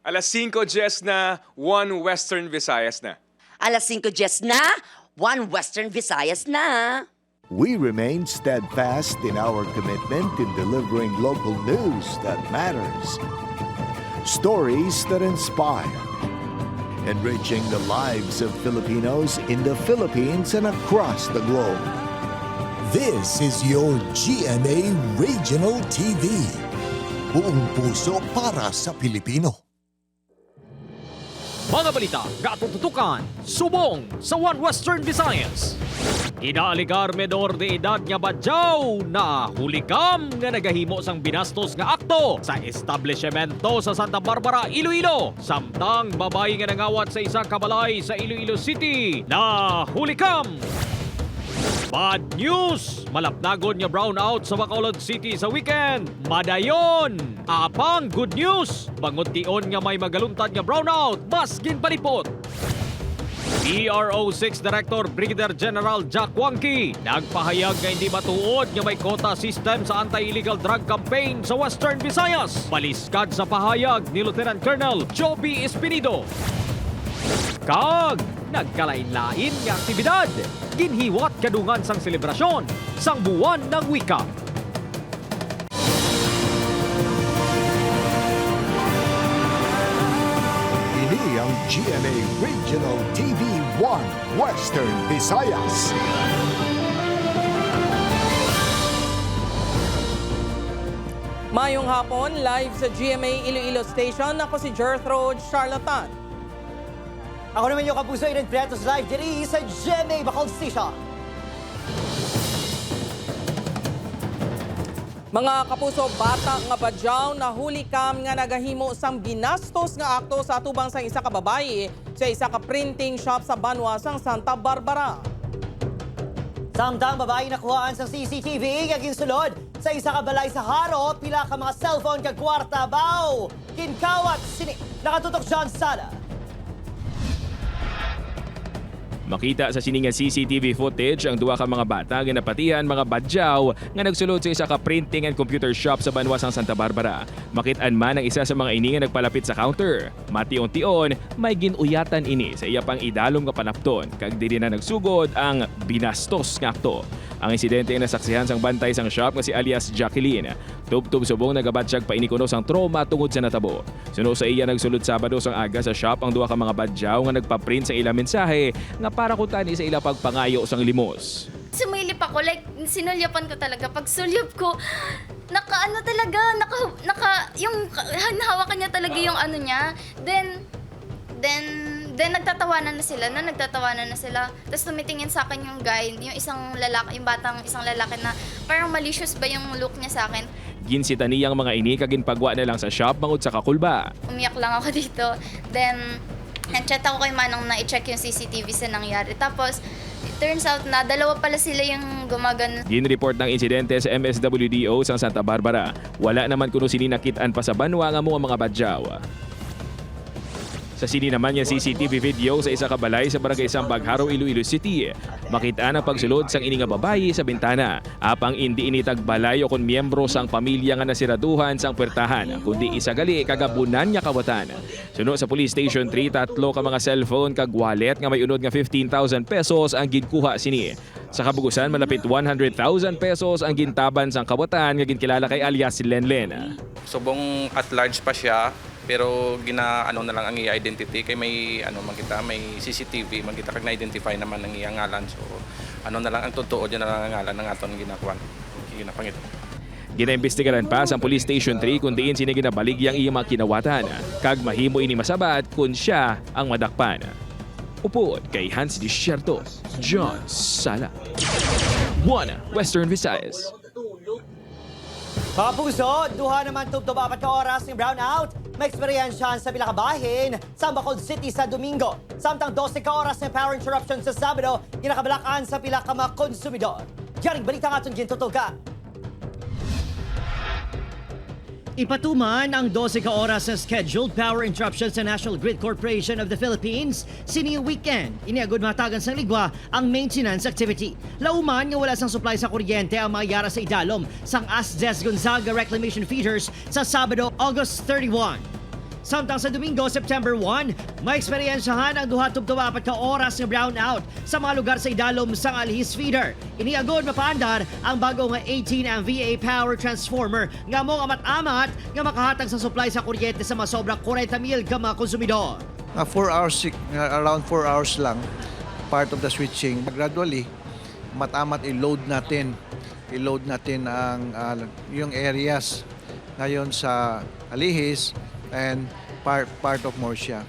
Alas 5 Jess na, 1 Western Visayas na. Alas 5 Jess na, 1 Western Visayas na. We remain steadfast in our commitment in delivering local news that matters. Stories that inspire. Enriching the lives of Filipinos in the Philippines and across the globe. This is your GMA Regional TV. Buong puso para sa Pilipino. Mga balita, katututukan, subong sa One Western Visayas. Inaaligar menor de edad nga badyaw na hulikam nga nagahimo sang binastos nga akto sa establishmento sa Santa Barbara, Iloilo. Samtang babae nga nangawat sa isang kabalay sa Iloilo City na hulikam. Bad news! Malapnagon nga brownout sa Bacolod City sa weekend. Madayon! Apang good news! Banguntion nga may magaluntad nga brownout, mas ginpalipot. PRO6 Director Brigadier General Jack Wangki nagpahayag nga hindi matuod nga may quota system sa anti-illegal drug campaign sa Western Visayas. Paliskad sa pahayag ni Lieutenant Colonel Joby Espinido. Kag nagkalain-lain nga aktibidad, ginhiwat kadungan sang selebrasyon sang buwan ng wika. Ini ang GMA Regional TV 1 Western Visayas. Mayong hapon, live sa GMA Iloilo Station. Ako si Gertrude Charlatan. Ako naman yung kapuso, Eden Pretos live diri sa GMA Bacolod Station. Mga kapuso, bata nga badyaw na hulikam nga nagahimo sang binastos nga akto sa atubang sang isa ka babae sa isa ka printing shop sa Banwa sang Santa Barbara. Samtang babae nakuhaan sa CCTV nga ginsulod sa isa ka balay sa Haro, pila ka mga cellphone kag kwarta baw. Kinkawat sini nakatutok John Sala. Makita sa sininga CCTV footage ang duwa ka mga bata nga napatihan mga badyaw nga nagsulod sa isa ka printing and computer shop sa Banwa sang Santa Barbara. Makitaan man ang isa sa mga ini nga nagpalapit sa counter. Mation-tion, may ginuyatan ini sa iya pang idalom nga panapton kag dili na nagsugod ang binastos nga akto. Ang insidente ay nasaksihan sang bantay sang shop nga si alias Jacqueline. Tub-tub subong nagabatsyag painikuno sang trauma tungod sa natabo. Suno sa iya nagsulod Sabado sang aga sa shop ang duwa ka mga badyaw nga nagpa-print sa ilang mensahe nga para kutani sa ila pagpangayo sang limos. Sumilip ako, like, sinulyapan ko talaga. Pag sulyap ko, naka-ano talaga, yung hawakan niya talaga yung ano niya. Then nagtatawanan na sila. Tapos tumitingin sa akin yung guy, yung isang lalaki na parang malicious ba yung look niya sa akin. Ginsita niyang mga ini kaginpagwa na lang sa shop bangod sa kakulba. Umiyak lang ako dito. Then, nag-chat ako kay Manong na i-check yung CCTV sa nangyari. Tapos, it turns out na dalawa pala sila yung gumagano. Gin-report ng insidente sa MSWDO sa Santa Barbara. Wala naman kuno sini nakitaan pa sa Banwa nga mga badyaw. Sa sini naman yung CCTV video sa isa ka balay sa barangay Sambag, Haro, Iloilo City. Makita ang pagsulod sang ini nga babayi sa bintana. Apang hindi initag balay o kun miyembro sang pamilya nga nasiraduhan sang puwertahan, kundi isa gali kagabunan nga kawatan. Suno sa Police Station 3, tatlo ka mga cellphone kag wallet nga may unod nga 15,000 pesos ang ginkuha sini. Sa kabugusan, malapit 100,000 pesos ang gintaban sang kawatan nga ginkilala kay alias Lenlen. Subong at large pa siya, pero ginaano na lang ang iya identity kay may may CCTV magkita kag na-identify naman ang iya ngalan, so na lang ang totoo diyan na lang ang ngalan ng aton ginapangita. Ginaimbestigaran pa sa Police Station 3 kung diin sini ginabaligyang iya mga kinawatan kag mahimo ini masabat kung siya ang madakpan. Upod kay Hans Desierto, John Sala, 1 Western Visayas. Mga puso, duha naman tub-tub 4 ka oras ng brownout. May eksperyensyahan sa Bilakabahin sa Bacolod City sa Domingo. Samtang 12 ka oras ng power interruption sa Sabado, ginakabalakaan sa pila ka mga konsumidor. Yaring balita nga itong gintutuga. Ipatuman ang 12 ka oras sa scheduled power interruption sa National Grid Corporation of the Philippines sining weekend. Iniagod matagan sa ligwa ang maintenance activity. Lauman nga wala sang supply sa kuryente ang mga yara sa idalom sang Asdes Gonzaga Reclamation Feeders sa Sabado, August 31. Samtang sa Domingo, September 1, may eksperyensyahan ang 2-4 ka oras ng brownout sa mga lugar sa idalom sang Alhis Feeder. Iniagod mapaandar ang bago nga 18 MVA power transformer nga mo amat-amat nga makahatag sa supply sa kuryente sa masobrang 40,000 ka mga konsumidor. 4 hours, around 4 hours lang, part of the switching. Gradually, matamat i-load natin ang yung areas ngayon sa Alihis and part of Murcia.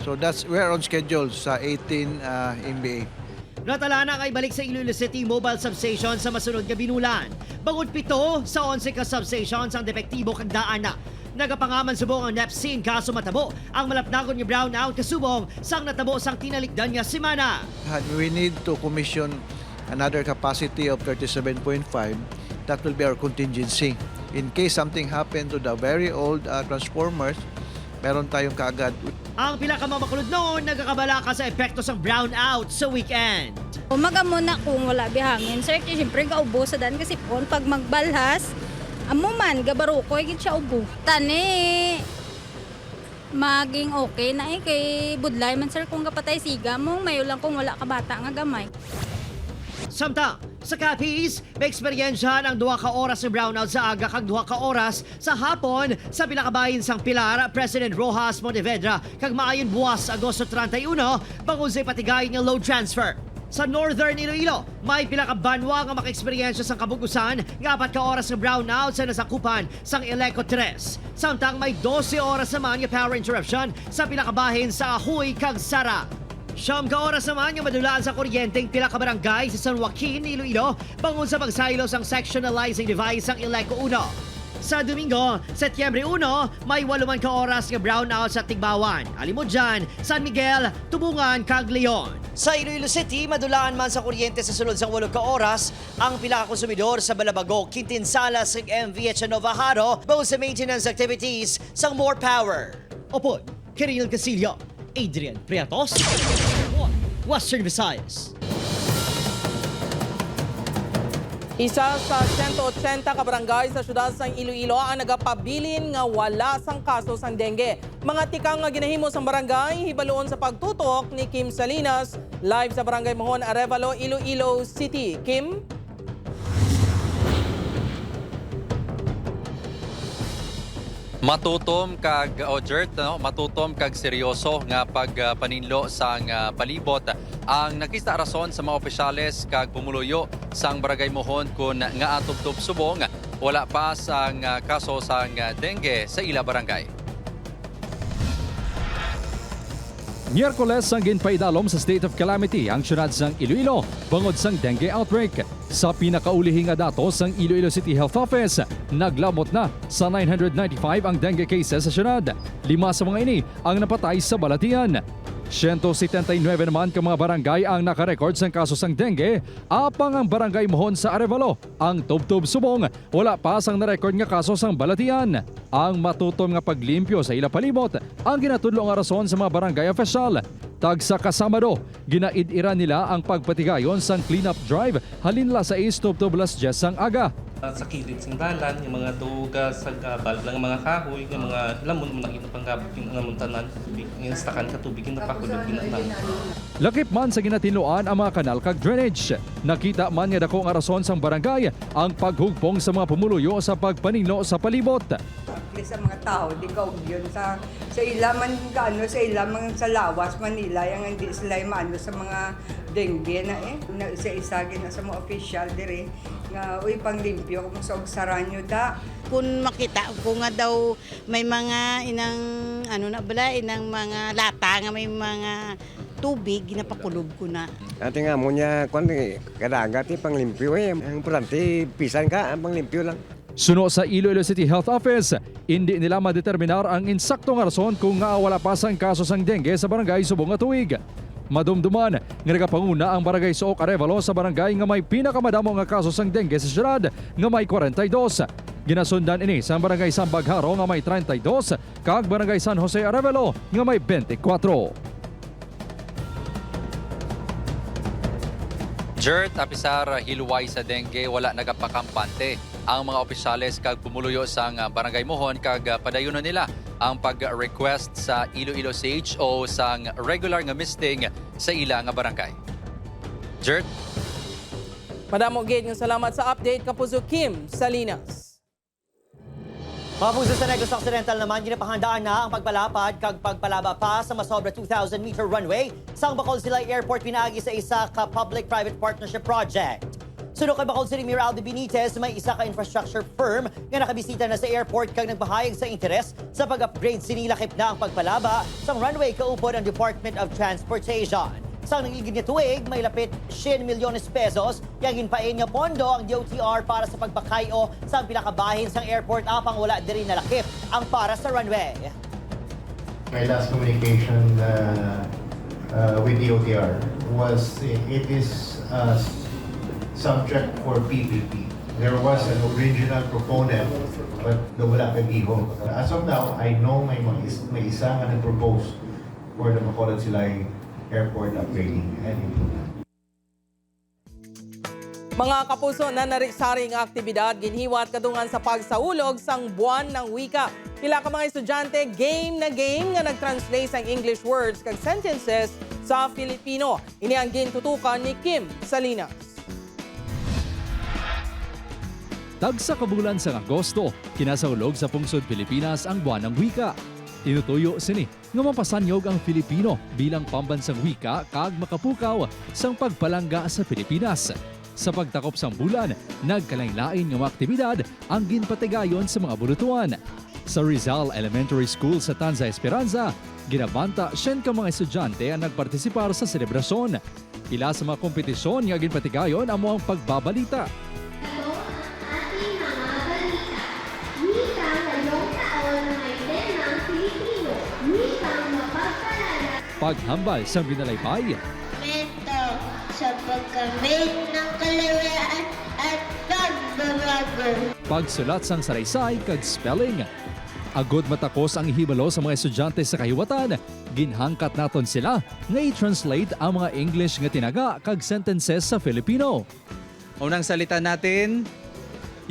So we're on schedule sa 18 MVA. Natala na kay balik sa Iloilo City Mobile Substation sa masunod nga binulan. Bangod 7 sa 11 ka substations ang depektibo kag daan na. Nagapangaman subong ang NEPSIN kaso matabo ang malapnagon nga brownout kasubong sang natabo sang tinalikdan nga semana. We need to commission another capacity of 37.5. That will be our contingency. In case something happened to the very old transformers, meron tayong kaagad. Ang pila ka mamakulod noon nagkakabala ka sa epekto sang brownout sa weekend. Umaga muna kung wala bihangin. Sir, siyempre kaubo sa dan kasi po pag magbalhas, amo man, gabaro ko, higit siya ubo. Tani, maging okay na kay budlay man sir kung kapatay siga mo, mayo lang kung wala ka bata nga gamay. Samtang, sa Capiz, may eksperyensyahan ang 2 ka oras ng brownout sa aga kag 2 ka oras sa hapon sa pinakabahin sang Pilar, President Rojas Montevedra kag maayon buwas Agosto 31 bangod sa patigay ng load transfer. Sa Northern Iloilo, may pila ka banwa nga maka-eksperyensya sang kabugusan nga 4 ka oras ng brownout sa nasakupan sang Eleco 3. Samtang may 12 oras naman nga power interruption sa pinakabahin sa Ahoy kag Sara. 9 ka oras naman nga madulaan sa kuryenteng pila ka barangay sa San Joaquin, Iloilo bangod sa pagsaylo sang sectionalizing device sang Eleco 1. Sa Domingo, Setyembre 1, may 8 ka oras nga brownout sa Tigbawan, Alimudjan, San Miguel, Tubungan, kag Leon. Sa Iloilo City, madulaan man sa kuryente sa sulod sang 8 ka oras ang pila ka konsumidor sa Balabago, Quintinsalas ug MVH Novajaro bangod sa maintenance activities sang More Power. Opod, Kiril Casillo, Adrian Priatos, Western Visayas. Isa sa 180 ka barangay sa syudad sang Iloilo ang nagapabilin nga wala sang kaso sang dengue. Mga tikang nga ginahimo sang barangay hibaloon sa pagtutok ni Kim Salinas live sa Barangay Mohon, Arevalo, Iloilo City. Kim? Matutom kag Ojert, matutom kag seryoso nga pagpaninlo sang palibot ang nakita rason sa mga opisyales kag pumuluyo sang Barangay Mohon kun nga atubtob subong wala pa sang kaso sang dengue sa ila barangay. Miyerkules ang ginpaidalom sa state of calamity ang syudad sang Iloilo bangod sang dengue outbreak. Sa pinakaulihing nga datos sang Iloilo City Health Office, naglabot na sa 995 ang dengue cases sa syudad. 5 sa mga ini ang napatay sa balatian. 179 naman ka mga barangay ang nakarecord sa kaso sang dengue, apang ang Barangay Mohon sa Arevalo. Ang Tubtub Subong, wala pa sang narecord nga kaso sang balatian. Ang matutom nga paglimpyo sa ila palibot ang ginatudlo nga rason sa mga barangay official. Tagsa kasama ginaid-ira nila ang pagpatigayon sang cleanup drive halinla sa Tubtub-Las Jes sang aga. Sa kilid sang dalan, yung mga duga sa gabal, lang mga kahoy, yung mga lamon mo na inapanggabot yung namuntanan, tubig, yung stakan ka tubig, yung napakulog, ginatang. Lakip man sa ginatinluan ang mga kanal kag drainage. Nakita man nga dako nga rason sang barangay ang paghugpong sa mga pumuluyo sa pagpaninlo sa palibot. Sa mga tao, di ka yun sa ilaman gaano sa ilaman sa lawas Manila yang hindi sila maano sa mga dengue na isa-isa gina sa mga official dire nga uy panglimpyo kung sa ogsaranyo da kun makita ko nga daw may mga inang inang mga lata nga may mga tubig ginapakulob ko na. Ate nga mo niya kadagat panglimpyo ang importante pisan ka ang panglimpyo lang. Suno sa Iloilo City Health Office, hindi nila madeterminar ang insaktong rason kung nga wala pa sang kaso sang dengue sa barangay Subong nga tuig. Madumduman, nga nagapanguna ang barangay Sook Arevalo sa barangay nga may pinakamadamo nga kaso sang dengue sa syudad nga may 42. Ginasundan ini sa barangay Sambagharo nga may 32 kag barangay San Jose Arevalo nga may 24. Jert, apisar hilway sa dengue wala nagapakampante ang mga opisyales kag pumuluyo sang Barangay Mohon kag padayunon nila ang pag-request sa Iloilo CHO sang regular nga misting sa ila nga barangay. Jert? Madamo gid ng salamat sa update Kapuso Kim Salinas. Mga puso sa Negros Occidental naman, ginapahandaan na ang pagpalapad kag pagpalaba pa sa masobra 2,000-meter runway sa Bacol Silay Airport pinagi sa isa ka public-private partnership project. Sunod kay Bacol City Mayor Aldo Benitez, may isa ka infrastructure firm nga nakabisita na sa airport kag nagpahayag sa interes sa pag-upgrade sinilakip na ang pagpalaba sa runway kaupod ang Department of Transportation. Sa nangigid nga tuig, may lapit 100 milyones pesos yang ginpain nga pondo ang DOTR para sa pagbakayo sa pinakabahin sa airport apang wala diri nalakip ang para sa runway. My last communication with DOTR was it is subject for PPP. There was an original proponent but wala kagiho. As of now, I know may isa nga nag-propose for the Bacolod Silay Airport upgrading and improvement. Mga kapuso na narisaring aktibidad ginhiwat kadungan sa pagsaulog sang buwan ng wika. Pila ka mga estudyante game na nag-translate ang English words kag sentences sa Filipino. Ini ang gintutukan ni Kim Salinas. Tagsa kabulan sa Agosto, kinasaulog sa pungsod Pilipinas ang buwan ng wika. Tinutuyo sini nga mapasanyog ang Filipino bilang pambansang wika kag makapukaw sang pagpalangga sa Pilipinas. Sa pagtakop sang bulan, nagkalain-lain nga mga aktibidad ang ginpatigayon sa mga bulutuan. Sa Rizal Elementary School sa Tanza Esperanza, ginabanta 100 ka mga estudyante ang nagpartisipar sa selebrasyon. Ila sa mga kompetisyon nga ginpatigayon ang mga pagbabalita. Paghambal sa binalaypay. Mento sa pagkamit ng kalayaan at pagbabago. Pagsulat sang saraysay kag spelling. Agod matakos ang hibalo sa mga estudyante sa kahiwatan, ginhangkat naton sila nga i-translate ang mga English nga tinaga kag sentences sa Filipino. Unang salita natin,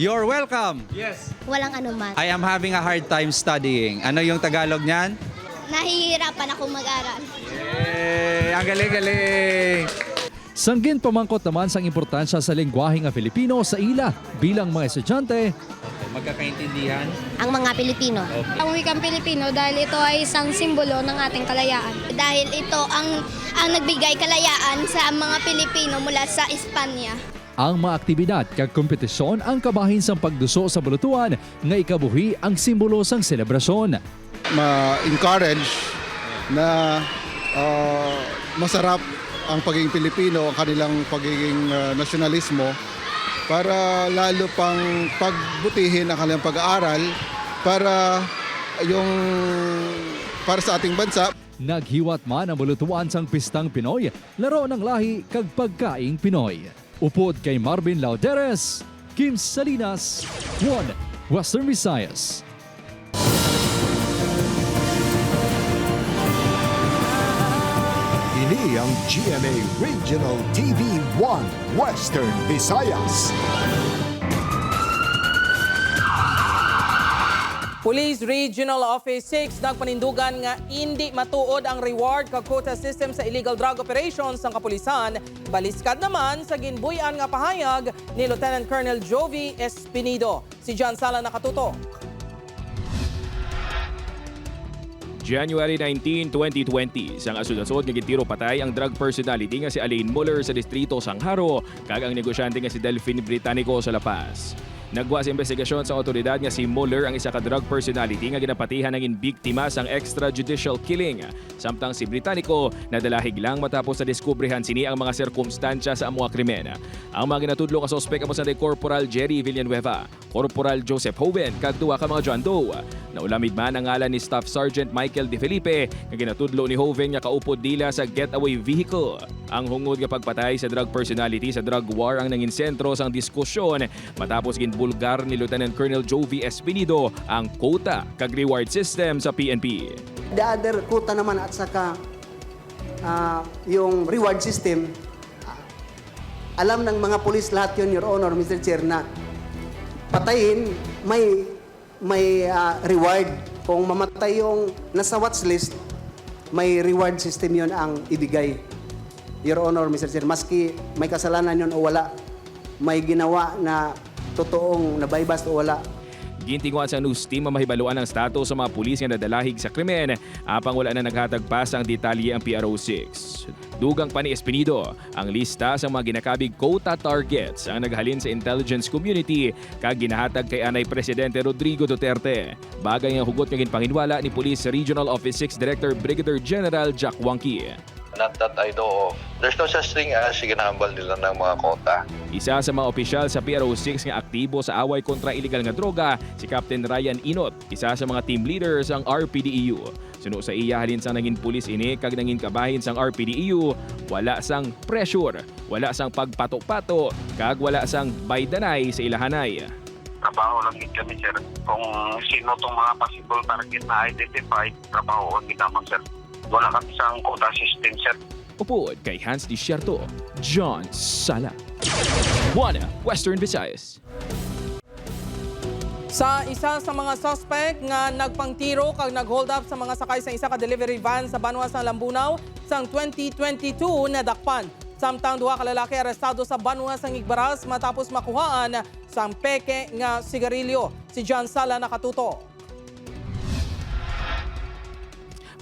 you're welcome. Yes. Walang anuman. I am having a hard time studying. Ano yung Tagalog niyan? Nahihirapan ako mag-aral. Yay! Ang galing-galing! Sanggin pamangkot naman sang importansya sa lengguwahe nga Filipino sa ila bilang mga estudyante. Magkakaintindihan? Ang mga Pilipino. Okay. Ang wikang Pilipino dahil ito ay isang simbolo ng ating kalayaan. Dahil ito ang nagbigay kalayaan sa mga Pilipino mula sa Espanya. Ang mga aktibidad kag kompetisyon ang kabahin sang pagduso sa bulutuan nga ikabuhi ang simbolo sang selebrasyon. Ma-encourage na masarap ang pagiging Pilipino, ang kanilang pagiging nasyonalismo para lalo pang pagbutihin ang kanilang pag-aaral para sa ating bansa. Naghiwat man ang bulutuan sang Pistang Pinoy, laro ng lahi kag pagkaing Pinoy. Upod kay Marvin Lauderes, Kim Salinas, 1 Western Visayas. Ini ang GMA Regional TV 1 Western Visayas. Police Regional Office 6 nagpanindugan nga hindi matuod ang reward kag quota system sa illegal drug operations ng kapulisan. Baliskad naman sa ginbuyan nga pahayag ni Lieutenant Colonel Jovi Espinido. Si John Sala nakatuto. January 19, 2020, sang asod-asod nga gitiro patay ang drug personality nga si Alain Muller sa distrito Sangharo kag ang negosyante nga si Delphine Britannico sa La Paz. Nagwa sa investigasyon sa otoridad nga si Muller ang isa ka drug personality nga ginapatihan ng biktima sang extrajudicial killing. Samtang si Britannico nadalahig lang matapos sa diskubrihan sini ang mga sirkumstansya sa amuha krimen. Ang mga ginatudlo ka sospek amo sa Corporal Jerry Villanueva, Corporal Joseph Hoven kag duwa ka mga John Doe. Naulamid man ang ngalan ni Staff Sergeant Michael De Felipe nga ginatudlo ni Hoven nga kaupod dila sa getaway vehicle. Ang hungod nga pagpatay sa drug personality sa drug war ang nangin sentro sang diskusyon matapos ginbulgar ni Lieutenant Colonel Jovi Espinido ang quota kag reward system sa PNP. The other quota naman at saka yung reward system, alam ng mga pulis lahat yun, Your Honor, Mr. Chair, na patayin may reward. Kung mamatay yung nasa watch list, may reward system yon ang ibigay. Your Honor, Mr. Chair, maski may kasalanan yon o wala, may ginawa na totoong nabaybas o wala, Gintinguan sa news team ang mahibaluan ng status sa mga pulis nga nadalahig sa krimen apang wala na naghatag pa sa ang detalye ang PRO6. Dugang pa ni Espinido ang lista sa mga ginakabig quota targets ang naghalin sa intelligence community kag ginahatag kay Anay Presidente Rodrigo Duterte. Bagay nga hugot nga ginpanginwala ni Police Regional Office 6 Director Brigadier General Jack Wangki. Not that I know of. There's no such thing as ginahambal nila ng mga kota. Isa sa mga opisyal sa PRO6 nga aktibo sa away kontra iligal nga droga, si Captain Ryan Inot, isa sa mga team leaders ang RPDEU. Suno sa iya halin sang naging pulis ini kag naging kabahin sang RPDEU, wala sang pressure, wala sang pagpato-pato, kag wala sang baydanay sa ilahanay. Trabaho lang din kami, sir. Kung sino tong mga possible target na identify, trabaho ang ginamang, sir. Wala kami sa quota system, sir. Upod kay Hans Desierto, John Sala. Buana, Western Visayas. Sa isa sa mga suspect nga nagpangtiro kag nag-hold up sa mga sakay sa isa ka delivery van sa Banwa sa Lambunaw sang 2022 nadakpan. Samtang duha ka lalaki arestado sa Banwa sa Igbaras matapos makuhaan sang peke nga sigarilyo. Si John Sala nakatuto.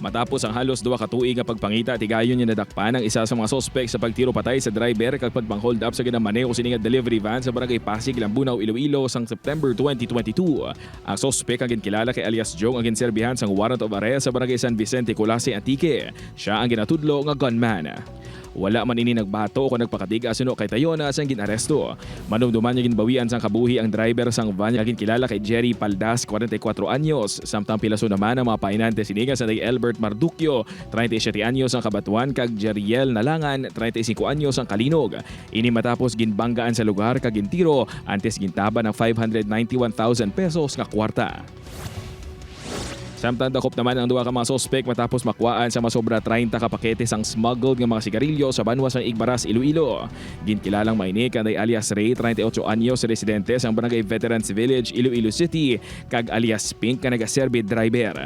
Matapos ang halos 2 ka tuig nga pagpangita, tigayon niya nadakpan ang isa sa mga sospek sa pagtiro patay sa driver kag pagpang-hold up sa ginamaneho sini nga delivery van sa barangay Pasig, Lambunaw, Iloilo sang September 2022. Ang sospek ang ginkilala kay alias Jong ang ginserbihan sang warrant of arrest sa barangay San Vicente, Colase, Antique. Siya ang ginatudlo nga gunman. Wala man ini nagbato o nagpakadiga suno kay Tayona sang ginaresto. Manumduman niya ginbawian sang kabuhi ang driver sang van nga ginkilala kay Jerry Paldas, 44 anyos. Samtang pilaso naman ang mga painante siniga sa day Albert Marduquio, 37 anyos ang kabatuan kag Jeriel Nalangan, 35 anyos ang kalinog. Ini matapos ginbanggaan sa lugar kag gintiro antes gintaba ng 591,000 pesos nga kwarta. Samtang dakop naman ang 2 ka mga sospek matapos makuhaan sa masobra 30 ka pakete sang smuggled nga mga sigarilyo sa Banwa sa Igbaras, Iloilo. Ginkilalang mainik ang alias Ray, 38 anyos, residente sang Barangay Veterans Village, Iloilo City, kag alias Pink nga nagaserbi driver.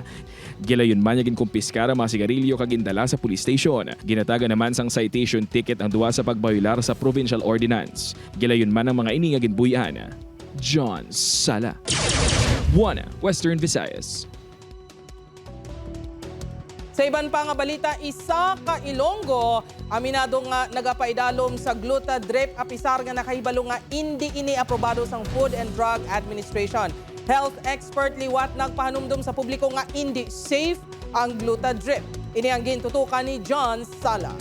Gilayon man niya ginkumpiskar ang mga sigarilyo kag gindala sa police station. Ginataga naman sang citation ticket ang 2 sa pagbayular sa provincial ordinance. Gilayon man ang mga ini nga ginbuyan. John Sala. Buana, Western Visayas. Sa iban pa nga balita, isa ka Ilonggo, aminado nga nagapaidalom sa Glutadrip apisar nga nakahibalo nga hindi ini aprobado sang Food and Drug Administration. Health expert liwat nagpahanumdum sa publiko nga hindi safe ang Glutadrip. Ini ang gintutukan ni John Sala.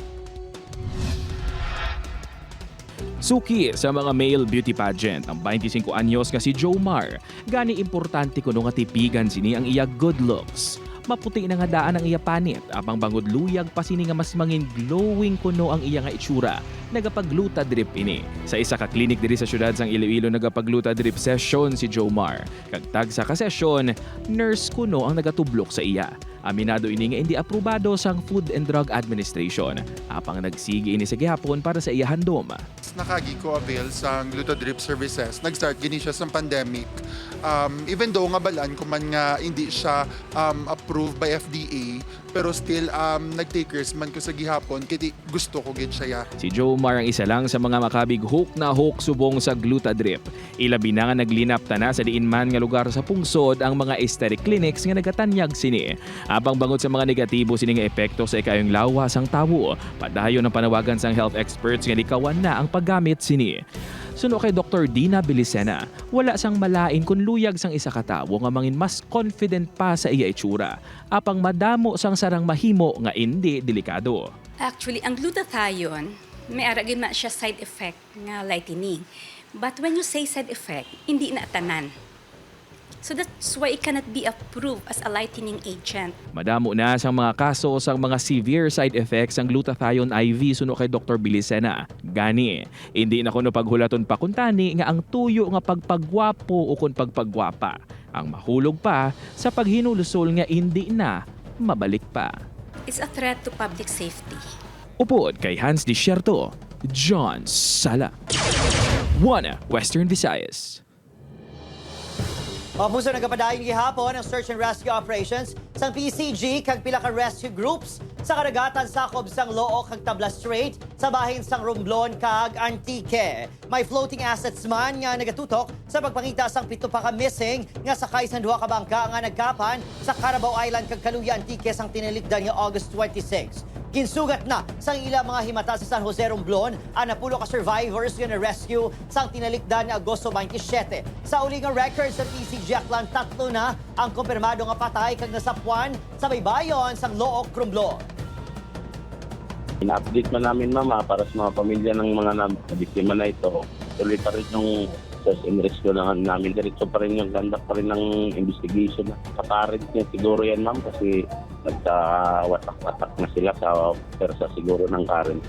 Suki sa mga male beauty pageant ang 25 anyos nga si Jomar. Gani importante kuno nga tipigan sini ang iya good looks. Maputi na nga daan ang iya panit, apang bangod luyag pa sini nga mas mangin glowing kuno ang iya nga itsura. Nagapag-Glutadrip ini. Sa isa ka klinik diri sa syudad sang Iloilo nagapag-Glutadrip session si Jomar. Kagtag sa ka session, nurse kuno ang nagatublok sa iya. Aminado ini nga hindi aprobado sang Food and Drug Administration. Apang nagsigi ini sa gihapon para sa iya handom. Nakagi ko avail sa Glutadrip services. Nag-start gini siya sa pandemic. Even though nga balan kung man nga hindi siya approved by FDA, pero still nag-takers man ko sa gihapon kiti gusto ko gid siya. Si Jomar ang isa lang sa mga makabig hook subong sa Glutadrip. Ilabi na nga naglinap ta na sa diin man nga lugar sa pungsod ang mga aesthetic clinics nga nagatanyag sini. Abang bangot sa mga negatibo sini nga epekto sa ikayong lawas ang tawo, padayon ang panawagan sang health experts nga likawan na ang paggamit sini. Suno kay Dr. Dina Bilicena, wala sang malain kung luyag sang isa ka tawo nga mangin mas confident pa sa iya itsura. Apang madamo sang sarang mahimo nga hindi delikado. Actually, ang glutathione, may aragin na siya side effect nga lightening. But when you say side effect, hindi na tanan. So that's why it cannot be approved as a lightening agent. Madamo na sang mga kaso sang mga severe side effects ang glutathione IV suno kay Dr. Bilicena. Gani, hindi na kuno paghulaton pa kuntani nga ang tuyo nga pagpagwapo o kun pagpagwapa. Ang mahulog pa sa paghinulusol nga hindi na mabalik pa. It's a threat to public safety. Upod kay Hans Desierto, John Sala. Buana, Western Visayas. Mapuso nagapadayon gihapon ang search and rescue operations sang PCG kag pila ka rescue groups sa karagatan sakop sang Loo kag Tabla Strait sa bahin sang Romblon kag Antique. May floating assets man nga nagatutok sa pagpangita sang 7 pa ka missing nga sakay sang 2 ka bangka nga nagkapan sa Carabao Island kag Kaluya Antique sang tinilikdan nga August 26. Kinsugat na sang ilang mga himata sa San Jose Romblon ang napulo ka survivors nga na-rescue sang tinalikdan nga Agosto 27. Sa uli nga record sa PCG Aklan, 3 na ang kumpirmado nga patay kag nasapuan sa baybayon sang Loo, Romblon. In-update man namin, mama, para sa mga pamilya ng mga nabiktima na ito. Tuloy pa rin yung search and rescue namin. Diretso pa rin yung ganda pa rin ng investigation. Kaparent niya siguro yan, ma'am, kasi nagkawatak-watak na sila sa persa siguro ng current.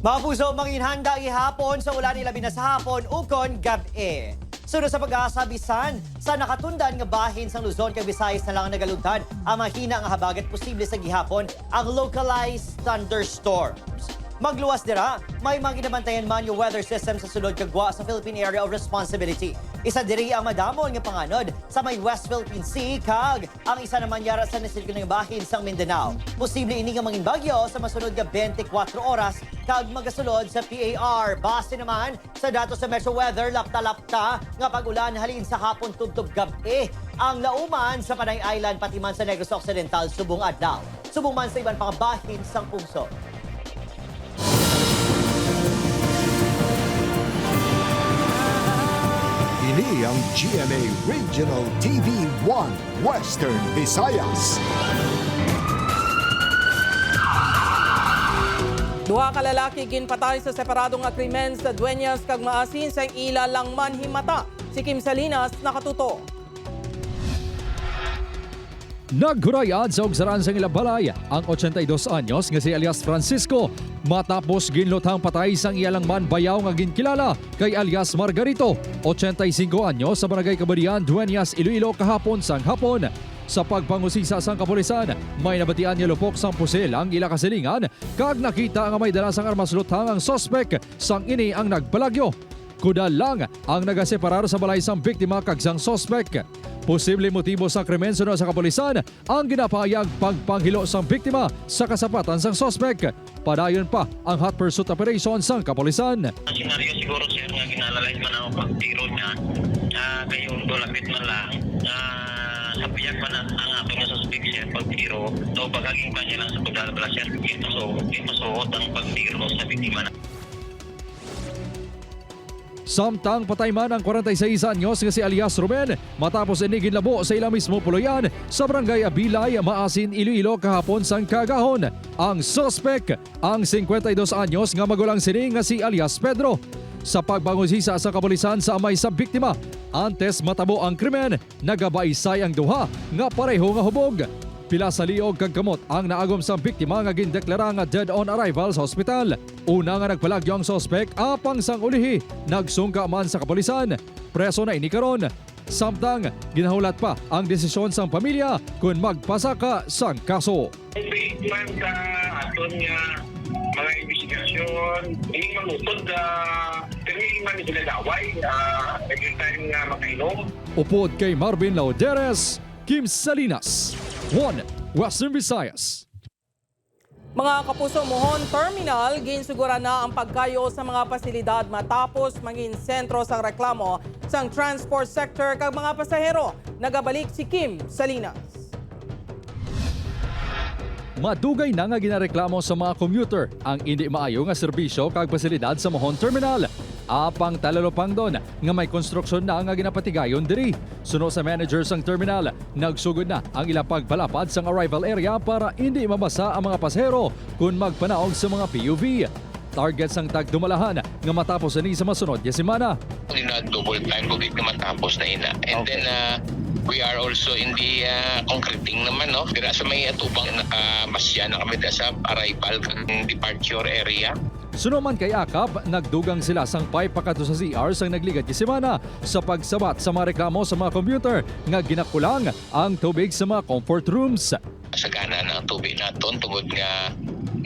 Mga puso, manginhanda ihapon sa ulan nila sa hapon, ukon gabi. Sunod sa pag-aasa, bisan sa nakatundan nga bahin sa Luzon kag Visayas na lang nagalugtad ang mahina nga habagat posible sa gihapon ang localized thunderstorms. Magluwas dira, may mga ginabantayan man yung weather system sa sulod kagwa sa Philippine Area of Responsibility. Isa diri ang madamon nga panganod sa may West Philippine Sea kag ang isa naman yara sa nasilkil nga bahin sang Mindanao. Posible ini nga mangin bagyo sa masunod nga 24 oras kag magasulod sa PAR. Base naman sa datos sa Metro Weather, lapta-lapta nga pag-ulan halin sa hapon tubtob gabi ang lauman sa Panay Island pati man sa Negros Occidental subong adlaw. Subong man sa iban pang bahin sang pungso. Ini ang GMA Regional TV 1 Western Visayas. Duha ka lalaki ginpatay sa separado nga krimen sa Dueñas kag Maasin sa ila lang man himata. Si Kim Salinas nakatuto. Naghurayad sa ugsaran sa ilang balay ang 82 anyos nga si alias Francisco matapos ginlotang patay sang iyalang man bayaw nga ginkilala kay alias Margarito, 85 anyos sa barangay Kabadian, Dueñas, Iloilo kahapon sang hapon. Sa pagpangusisa sang kapulisan, may nabatian niya lupok sang pusil ang ila kasilingan kag nakita nga may dala sang armas lutang ang sospek sang ini ang nagpalagyo. Kuda lang ang nagaseparar sa balay sang biktima kag sang sospek. Posible motibo sa krimen sunod sa kapulisan ang ginapahayag pagpanghilo sang biktima sa kasapatan sang sospek. Padayon pa ang hot pursuit operation sang kapulisan. Senaryo siguro sir nga ginalalays man ang pagtiro niya. Kayo dolapit man lang. Sabiyak pa na ang atong nasuspek sir pagtiro. So bagaging pa niya lang sa pagdalabala sir. Masuot ang pagtiro sa biktima na. Samtang patay man ang 46 anyos nga si alias Ruben matapos inigin labo sa ilang mismo puloyan sa barangay Abilay, Maasin, Iloilo kahapon sang kagahon. Ang suspect, ang 52 anyos nga magulang sining nga si alias Pedro. Sa pagpangusisa sa kapulisan sa amay sa biktima, antes matabo ang krimen, nagabaysay ang duha nga pareho nga hubog. Pila sa liog kag kamot ang naagom sang biktima nga gindeklara nga dead on arrival sa ospital. Una nga nagpalagyo ang sospek apang sang ulihi, nagsungka man sa kapulisan. Preso na ini karon. Samtang ginahulat pa ang desisyon sang pamilya kung magpasaka sang kaso. Man sa aton nga mga investigasyon, hindi manutod pero hindi man sila daway every time nga makainom. Upod kay Marvin Lauderes, Kim Salinas, 1 Western Visayas. Mga kapuso, Mohon Terminal, ginsugura na ang pagkayo sa mga pasilidad matapos mangin sentro sa reklamo sa transport sector kag mga pasahero. Nagabalik si Kim Salinas. Madugay na nga ginareklamo sa mga commuter ang hindi maayo nga serbisyo kag pasilidad sa Mohon Terminal. Apang talalopang doon nga may konstruksyon na nga ginapatigayon diri. Suno sa manager sang terminal, nagsugod na ang ilang pagpalapad sang arrival area para hindi mabasa ang mga pasahero kung magpanaog sa mga PUV. Target sang tagdumalahan nga matapos ani sa masunod nga semana. Double time bugit na matapos na ina. And then we are also in the concreting naman, no? Dira sa may atubang nakamasya na kami sa arrival kang departure area. Sunuman kay Akap, nagdugang sila sang pipe pakato sa CR sang nagligat ki semana sa pagsabat sa mga reklamo sa mga commuter nga ginakulang ang tubig sa mga comfort rooms. sagana na ang tubig naton tungod nga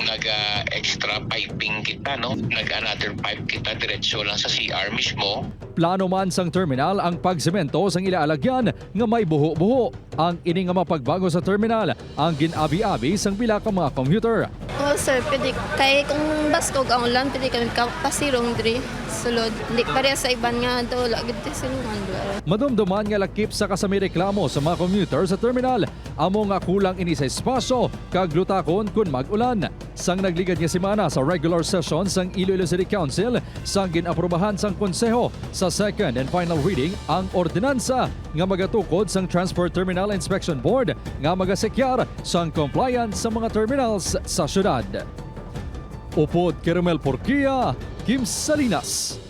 nag-extra piping kita, no? Nag-another pipe kita diretsyo lang sa CR mismo. Plano man sang terminal ang pagsemento sang ilaalagyan nga may buho-buho. Ang ini nga mapagbago sa terminal ang ginabi-abi sang pila ka mga commuter. Oh sir, pwede kay kung baskog ang ulan, pwede kami pasirong diri sulod. Hindi pareha sa iban nga do lagid silungan do. Madumduman nga lakip sa kasami reklamo sa mga commuter sa terminal. Amo nga kulang ini sa espasyo kag lutakon kun mag-ulan. Sang nagligad nga semana sa regular session sang Iloilo City Council sang ginaprobahan sang konseho sa second and final reading ang ordinansa nga magatukod sang Transport Terminal Inspection Board nga magasekyar sang compliance sa mga terminals sa syudad. Upod Caramel Porquia, Kim Salinas.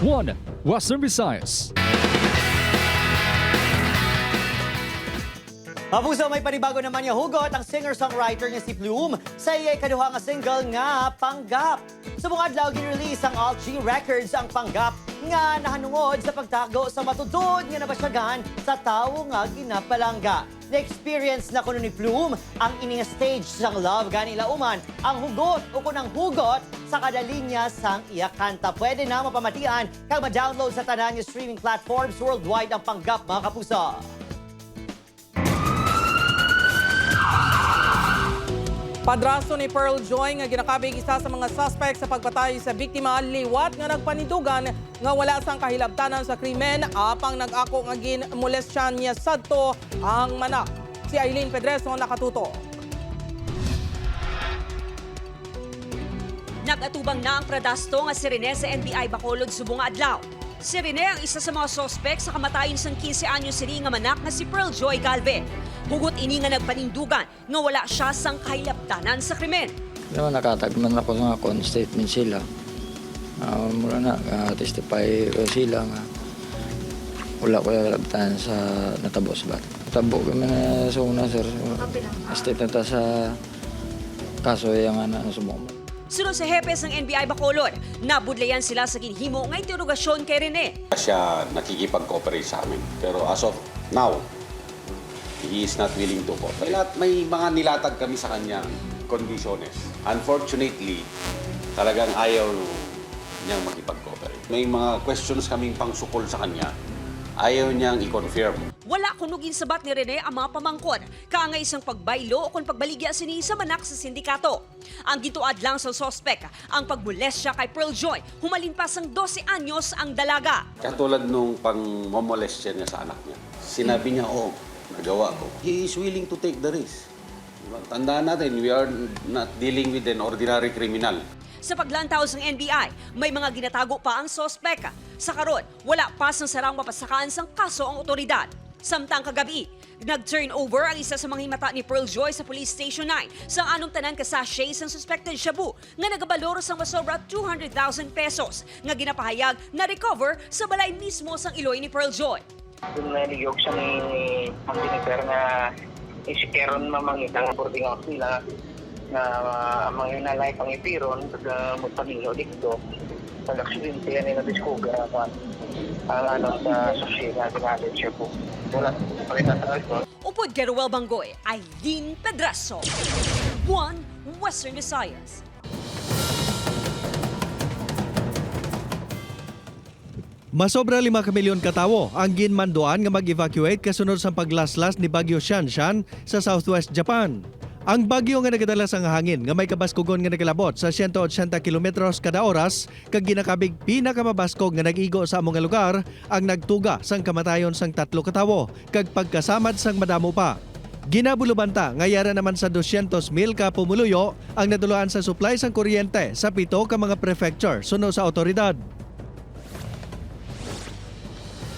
1 Western Visayas. Mapuso, may panibago naman niya hugot ang singer-songwriter niya si Plume sa iyay kaduha nga single nga Panggap. Sa mga adlaw ginrelease ang Alt G Records ang Panggap nga nahanungod sa pagtago sa matudod nga nabasyagan sa tawo nga ginapalangga. Na-experience na kuno ni Plume ang ining stage sang love ganila uman ang hugot o kunang hugot sa kada linya sang iya kanta. Pwede na mapamatian kag ma-download sa tanan nga streaming platforms worldwide ang Panggap, mga kapuso. Padrasto ni Pearl Joy nga ginakabig isa sa mga suspect sa pagpatay sa biktima liwat nga nagpanidugan nga wala sang kahilabtanan sa krimen apang nag-ako nga ginmolestyan niya sadto ang manak. Si Aileen Pedreso nakatuto. Nag-atubang na ang Padrasto nga si Rene sa NBI Bacolod subong nga adlaw. Si Rene ang isa sa mga suspect sa kamatayon sang 15 anyos sini nga manak nga si Pearl Joy Galvez. Hugot ini nga nagpanindugan nga wala siya sang kahilabtanan sa krimen. Diba nakatagman ako nga kon statement sila. Mula na, testify sila nga wala ko kahilabtanan sa natabos ba. Tabo kami na sa una, sir. Statement ta sa kaso yung sumoma. Sunod sa hepes ng NBI Bacolod, nabudlayan sila sa ginhimo nga interogasyon kay Rene. Siya nakikipag-cooperate sa amin. Pero as of now, he is not willing to cooperate. May mga nilatag kami sa kanyang conditions. Unfortunately, talagang ayaw niyang makipag-cooperate. May mga questions kaming pangsukol sa kanya. Ayaw niyang i-confirm. Wala kunugin sabat ni Rene ang mga pamangkon, kaangay isang pagbaylo o kung pagbaligya sini sa manak sa sindikato. Ang gituad lang sa sospek, ang pagmolestya kay Pearl Joy, humalin pa sang 12 anyos ang dalaga. Katulad nung pang-momolestya niya sa anak niya. Sinabi niya, nagawa ko. He is willing to take the risk. Tandaan natin, we are not dealing with an ordinary criminal. Sa paglantaw ng NBI, may mga ginatago pa ang sospek. Sa karon, wala pa sang sarang mapasakaan sang kaso ang otoridad. Samtang kagabi, nag-turn over ang isa sa mga himata ni Pearl Joy sa Police Station 9 sa anong tanan ka sachet sang suspected shabu nga nagabaloro sang masobra 200,000 pesos nga ginapahayag na recover sa balay mismo sang iloy ni Pearl Joy. Kung naligog siya ni ang diniper nga isikeron mamangitang boarding house nila na mga inalay pang ipiron pag magpamilyo dito sa aksidente yan na diskuga ang sa sachet na ginagin siya po. Wala pa rin natalagod. Upod kay Ruel Bangoy, Aileen Pedreso, 1 Western Visayas. Masobra 5 milyon katawo ang ginmanduan nga mag-evacuate kasunod sa paglaslas ni Bagyo Shanshan sa Southwest Japan. Ang bagyo nga nagadala sa hangin nga may kabaskugon nga nagalabot sa 180 kilometros kada oras kag ginakabig pinakamabaskog nga nag-igo sa among lugar ang nagtuga sang kamatayon sang 3 katawo kag pagkasamad sang madamo pa. Ginabulubanta nga yara naman sa 200,000 ka pumuluyo ang naduluan sa supply sang kuryente sa 7 ka mga prefecture suno sa otoridad.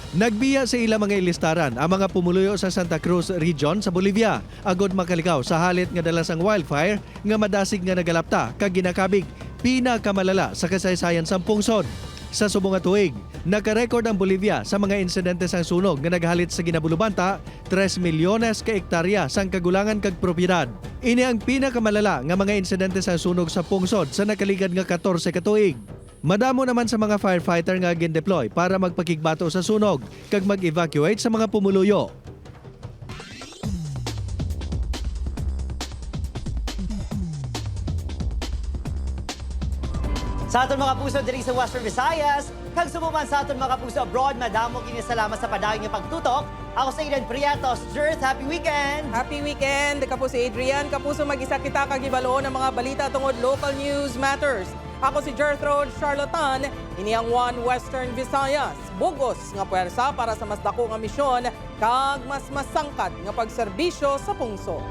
Nagbiya sa ilang mga ilistaran ang mga pumuluyo sa Santa Cruz Region sa Bolivia agod makalikaw sa halit nga dalas ang wildfire nga madasig nga nagalapta kag ginakabig pinakamalala sa kasaysayan sa pungsod. Sa subong nga tuig, nakarecord ang Bolivia sa mga insidente sang sunog nga naghalit sa ginabulubanta 3 milyones ka hektarya sang kagulangan kag propiedad. Ini ang pinakamalala nga mga insidente sang sunog sa pungsod sa nakaligad nga 14 ka tuig. Madamo naman sa mga firefighter nga gin-deploy para magpakigbato sa sunog kag mag-evacuate sa mga pumuluyo. Sa aton mga puso diri sa Western Visayas, kag sumuman sa aton mga puso abroad, madamo kini salamat sa padayon nga pagtutok. Ako sa Aiden Prietos. Jers, happy weekend! Happy weekend! Kapuso Adrian, kapuso mag-isa kita kagibaloon ng mga balita tungod local news matters. Ako si Jerthrod Charlatan, ini ang One Western Visayas. Bugos nga puwersa para sa mas dako nga misyon kag mas masangkad nga pagserbisyo sa pungso.